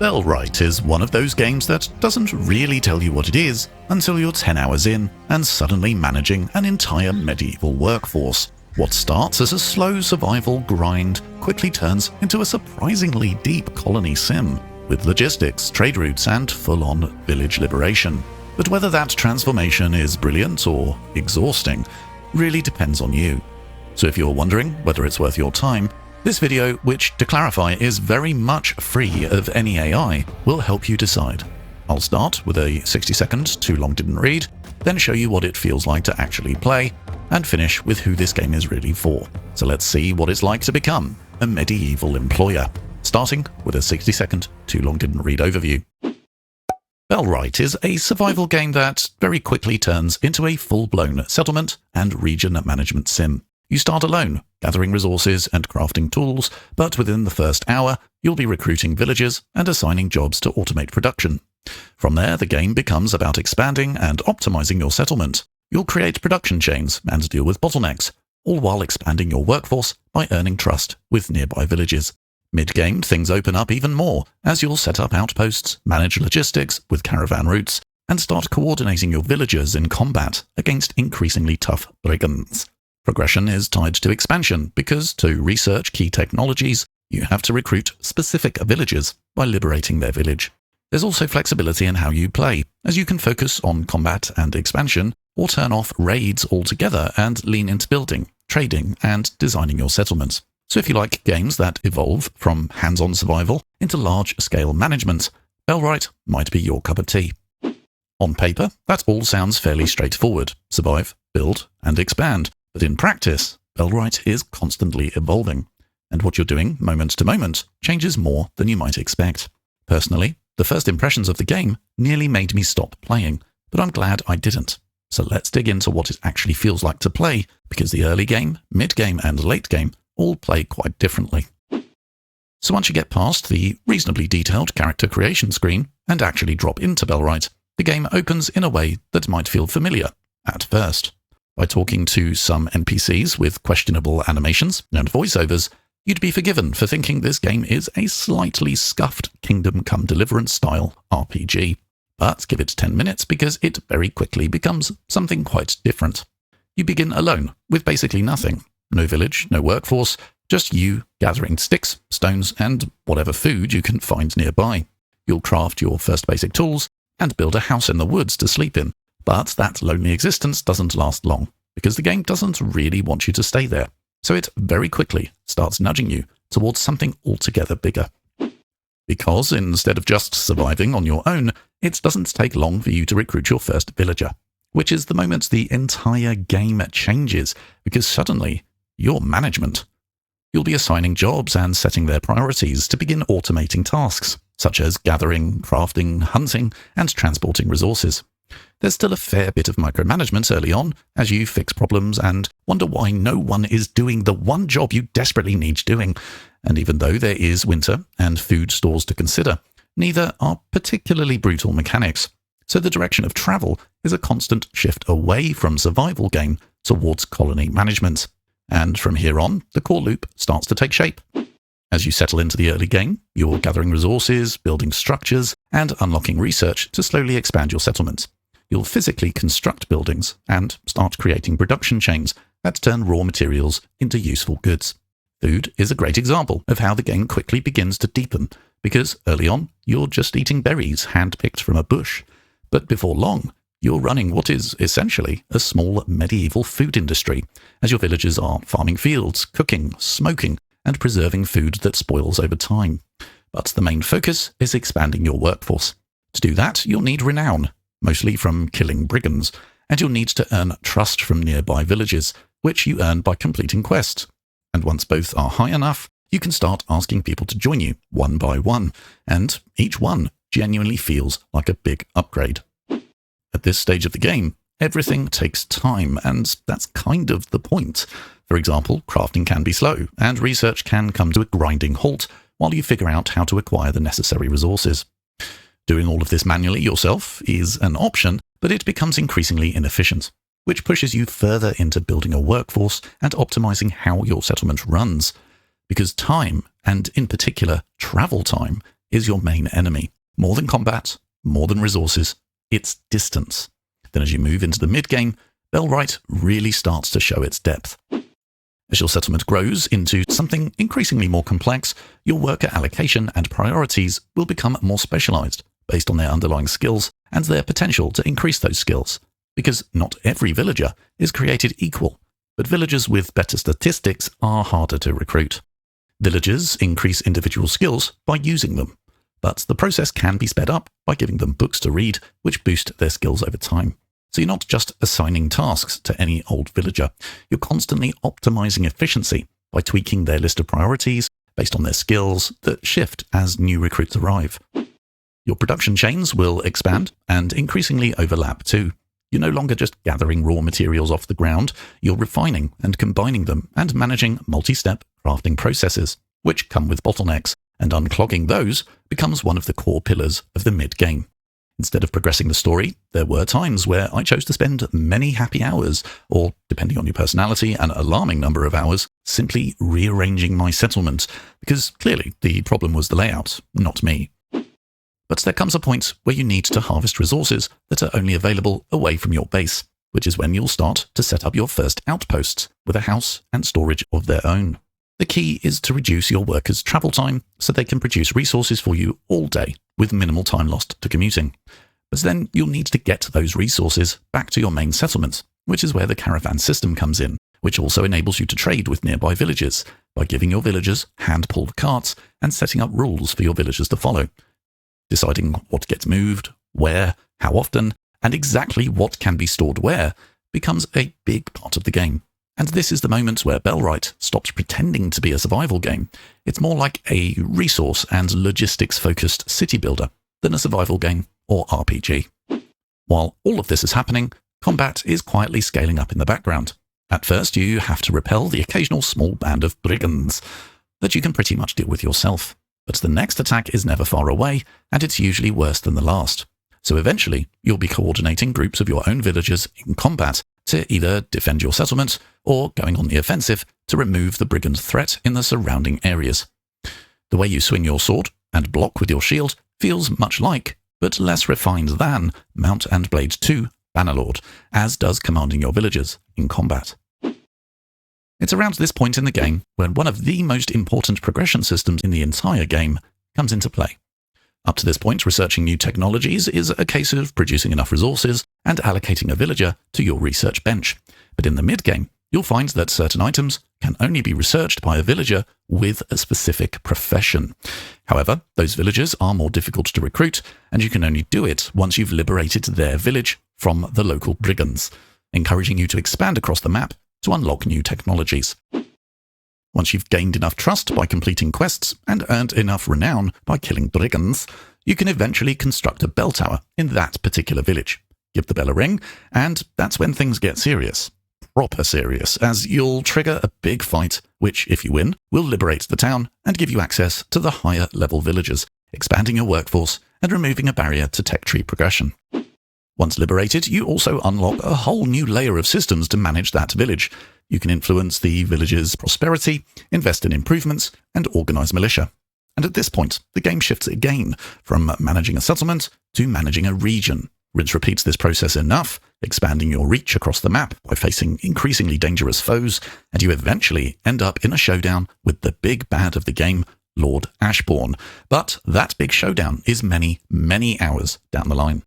Bellwright is one of those games that doesn't really tell you what it is until you're 10 hours in and suddenly managing an entire medieval workforce. What starts as a slow survival grind quickly turns into a surprisingly deep colony sim, with logistics, trade routes, and full-on village liberation. But whether that transformation is brilliant or exhausting really depends on you. So if you're wondering whether it's worth your time, this video, which to clarify is very much free of any AI, will help you decide. I'll start with a 60-second too long didn't read, then show you what it feels like to actually play, and finish with who this game is really for. So let's see what it's like to become a medieval employer, starting with a 60-second too long didn't read overview. Bellwright is a survival game that very quickly turns into a full-blown settlement and region management sim. You start alone, gathering resources and crafting tools, but within the first hour, you'll be recruiting villagers and assigning jobs to automate production. From there, the game becomes about expanding and optimizing your settlement. You'll create production chains and deal with bottlenecks, all while expanding your workforce by earning trust with nearby villages. Mid-game, things open up even more as you'll set up outposts, manage logistics with caravan routes, and start coordinating your villagers in combat against increasingly tough brigands. Progression is tied to expansion because to research key technologies, you have to recruit specific villagers by liberating their village. There's also flexibility in how you play, as you can focus on combat and expansion, or turn off raids altogether and lean into building, trading, and designing your settlements. So if you like games that evolve from hands-on survival into large-scale management, Bellwright might be your cup of tea. On paper, that all sounds fairly straightforward: survive, build, and expand. But in practice, Bellwright is constantly evolving, and what you're doing moment to moment changes more than you might expect. Personally, the first impressions of the game nearly made me stop playing, but I'm glad I didn't. So let's dig into what it actually feels like to play, because the early game, mid-game, and late game all play quite differently. So once you get past the reasonably detailed character creation screen and actually drop into Bellwright, the game opens in a way that might feel familiar at first. By talking to some NPCs with questionable animations and voiceovers, you'd be forgiven for thinking this game is a slightly scuffed Kingdom Come Deliverance style RPG. But give it 10 minutes because it very quickly becomes something quite different. You begin alone, with basically nothing. No village, no workforce, just you gathering sticks, stones, and whatever food you can find nearby. You'll craft your first basic tools and build a house in the woods to sleep in. But that lonely existence doesn't last long, because the game doesn't really want you to stay there. So it very quickly starts nudging you towards something altogether bigger. Because instead of just surviving on your own, it doesn't take long for you to recruit your first villager, which is the moment the entire game changes, because suddenly you're management. You'll be assigning jobs and setting their priorities to begin automating tasks, such as gathering, crafting, hunting, and transporting resources. There's still a fair bit of micromanagement early on, as you fix problems and wonder why no one is doing the one job you desperately need doing. And even though there is winter and food stores to consider, neither are particularly brutal mechanics. So the direction of travel is a constant shift away from survival game towards colony management. And from here on, the core loop starts to take shape. As you settle into the early game, you're gathering resources, building structures, and unlocking research to slowly expand your settlement. You'll physically construct buildings and start creating production chains that turn raw materials into useful goods. Food is a great example of how the game quickly begins to deepen, because early on, you're just eating berries hand-picked from a bush. But before long, you're running what is essentially a small medieval food industry, as your villagers are farming fields, cooking, smoking, and preserving food that spoils over time. But the main focus is expanding your workforce. To do that, you'll need renown, mostly from killing brigands, and you'll need to earn trust from nearby villages, which you earn by completing quests. And once both are high enough, you can start asking people to join you one by one, and each one genuinely feels like a big upgrade. At this stage of the game, everything takes time, and that's kind of the point. For example, crafting can be slow, and research can come to a grinding halt while you figure out how to acquire the necessary resources. Doing all of this manually yourself is an option, but it becomes increasingly inefficient, which pushes you further into building a workforce and optimizing how your settlement runs. Because time, and in particular travel time, is your main enemy. More than combat, more than resources, it's distance. Then as you move into the mid-game, Bellwright really starts to show its depth. As your settlement grows into something increasingly more complex, your worker allocation and priorities will become more specialised, based on their underlying skills and their potential to increase those skills. Because not every villager is created equal, but villagers with better statistics are harder to recruit. Villagers increase individual skills by using them, but the process can be sped up by giving them books to read, which boost their skills over time. So you're not just assigning tasks to any old villager, you're constantly optimizing efficiency by tweaking their list of priorities based on their skills that shift as new recruits arrive. Your production chains will expand and increasingly overlap too. You're no longer just gathering raw materials off the ground, you're refining and combining them and managing multi-step crafting processes, which come with bottlenecks, and unclogging those becomes one of the core pillars of the mid-game. Instead of progressing the story, there were times where I chose to spend many happy hours, or, depending on your personality, an alarming number of hours, simply rearranging my settlement, because clearly the problem was the layout, not me. But there comes a point where you need to harvest resources that are only available away from your base, which is when you'll start to set up your first outposts with a house and storage of their own. The key is to reduce your workers' travel time so they can produce resources for you all day with minimal time lost to commuting. But then you'll need to get those resources back to your main settlement, which is where the caravan system comes in, which also enables you to trade with nearby villages by giving your villagers hand-pulled carts and setting up rules for your villagers to follow. Deciding what gets moved, where, how often, and exactly what can be stored where becomes a big part of the game. And this is the moment where Bellwright stops pretending to be a survival game. It's more like a resource and logistics-focused city builder than a survival game or RPG. While all of this is happening, combat is quietly scaling up in the background. At first, you have to repel the occasional small band of brigands that you can pretty much deal with yourself. But the next attack is never far away, and it's usually worse than the last. So eventually, you'll be coordinating groups of your own villagers in combat to either defend your settlement or going on the offensive to remove the brigand threat in the surrounding areas. The way you swing your sword and block with your shield feels much like, but less refined than, Mount and Blade 2 Bannerlord, as does commanding your villagers in combat. It's around this point in the game when one of the most important progression systems in the entire game comes into play. Up to this point, researching new technologies is a case of producing enough resources and allocating a villager to your research bench. But in the mid-game, you'll find that certain items can only be researched by a villager with a specific profession. However, those villagers are more difficult to recruit, and you can only do it once you've liberated their village from the local brigands, encouraging you to expand across the map to unlock new technologies. Once you've gained enough trust by completing quests and earned enough renown by killing brigands, you can eventually construct a bell tower in that particular village. Give the bell a ring, and that's when things get serious. Proper serious, as you'll trigger a big fight, which, if you win, will liberate the town and give you access to the higher level villagers, expanding your workforce and removing a barrier to tech tree progression. Once liberated, you also unlock a whole new layer of systems to manage that village. You can influence the village's prosperity, invest in improvements, and organize militia. And at this point, the game shifts again from managing a settlement to managing a region. Rinse repeats this process enough, expanding your reach across the map by facing increasingly dangerous foes, and you eventually end up in a showdown with the big bad of the game, Lord Ashbourne. But that big showdown is many, many hours down the line.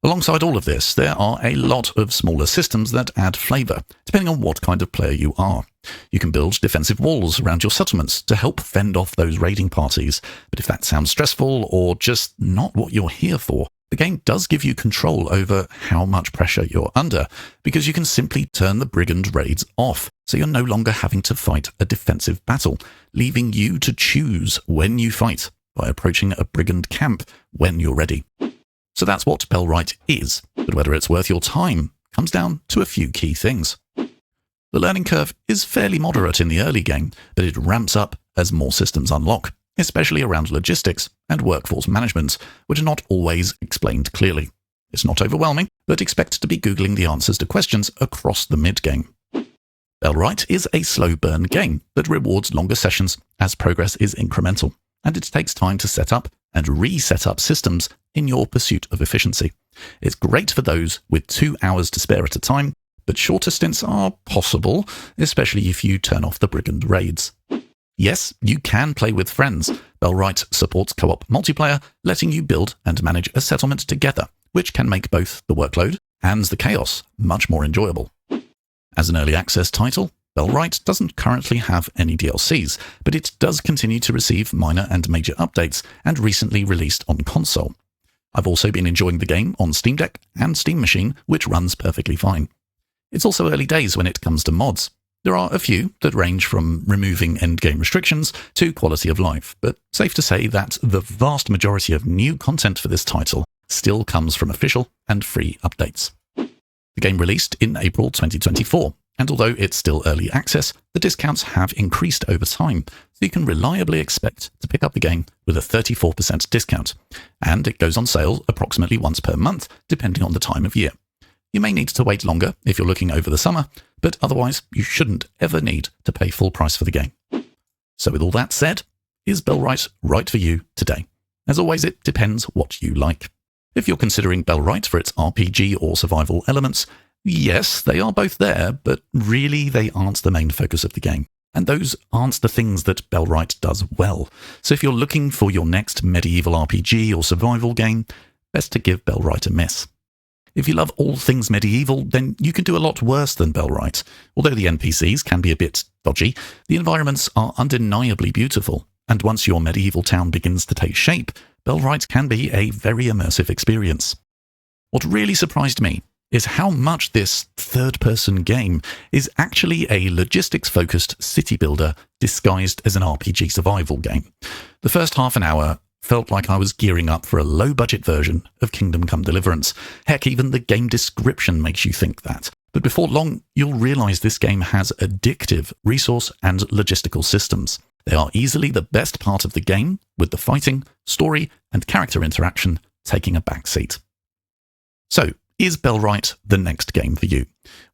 Alongside all of this, there are a lot of smaller systems that add flavour, depending on what kind of player you are. You can build defensive walls around your settlements to help fend off those raiding parties, but if that sounds stressful or just not what you're here for, the game does give you control over how much pressure you're under, because you can simply turn the brigand raids off, so you're no longer having to fight a defensive battle, leaving you to choose when you fight by approaching a brigand camp when you're ready. So that's what Bellwright is, but whether it's worth your time comes down to a few key things. The learning curve is fairly moderate in the early game, but it ramps up as more systems unlock, especially around logistics and workforce management, which are not always explained clearly. It's not overwhelming, but expect to be Googling the answers to questions across the mid-game. Bellwright is a slow burn game that rewards longer sessions as progress is incremental, and it takes time to set up and reset up systems in your pursuit of efficiency. It's great for those with 2 hours to spare at a time, but shorter stints are possible, especially if you turn off the brigand raids. Yes, you can play with friends. Bellwright supports co-op multiplayer, letting you build and manage a settlement together, which can make both the workload and the chaos much more enjoyable. As an early access title, Bellwright doesn't currently have any DLCs, but it does continue to receive minor and major updates and recently released on console. I've also been enjoying the game on Steam Deck and Steam Machine, which runs perfectly fine. It's also early days when it comes to mods. There are a few that range from removing endgame restrictions to quality of life, but safe to say that the vast majority of new content for this title still comes from official and free updates. The game released in April 2024, and although it's still early access, the discounts have increased over time, so you can reliably expect to pick up the game with a 34% discount, and it goes on sale approximately once per month, depending on the time of year. You may need to wait longer if you're looking over the summer, but otherwise you shouldn't ever need to pay full price for the game. So with all that said, is Bellwright right for you today? As always, it depends what you like. If you're considering Bellwright for its RPG or survival elements, yes, they are both there, but really they aren't the main focus of the game. And those aren't the things that Bellwright does well. So if you're looking for your next medieval RPG or survival game, best to give Bellwright a miss. If you love all things medieval, then you can do a lot worse than Bellwright. Although the NPCs can be a bit dodgy, the environments are undeniably beautiful, and once your medieval town begins to take shape, Bellwright can be a very immersive experience. What really surprised me is how much this third-person game is actually a logistics-focused city builder disguised as an RPG survival game. The first half an hour felt like I was gearing up for a low-budget version of Kingdom Come Deliverance. Heck, even the game description makes you think that. But before long, you'll realise this game has addictive resource and logistical systems. They are easily the best part of the game, with the fighting, story, and character interaction taking a backseat. So, is Bellwright the next game for you?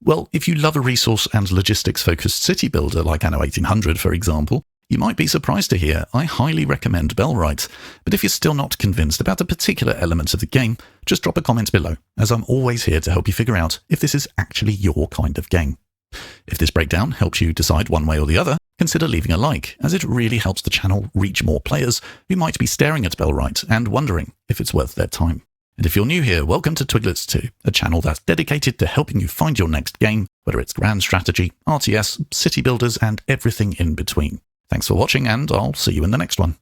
Well, if you love a resource and logistics-focused city builder like Anno 1800, for example, you might be surprised to hear I highly recommend Bellwright, but if you're still not convinced about a particular element of the game, just drop a comment below, as I'm always here to help you figure out if this is actually your kind of game. If this breakdown helps you decide one way or the other, consider leaving a like, as it really helps the channel reach more players who might be staring at Bellwright and wondering if it's worth their time. And if you're new here, welcome to Twiglets 2, a channel that's dedicated to helping you find your next game, whether it's grand strategy, RTS, city builders, and everything in between. Thanks for watching, and I'll see you in the next one.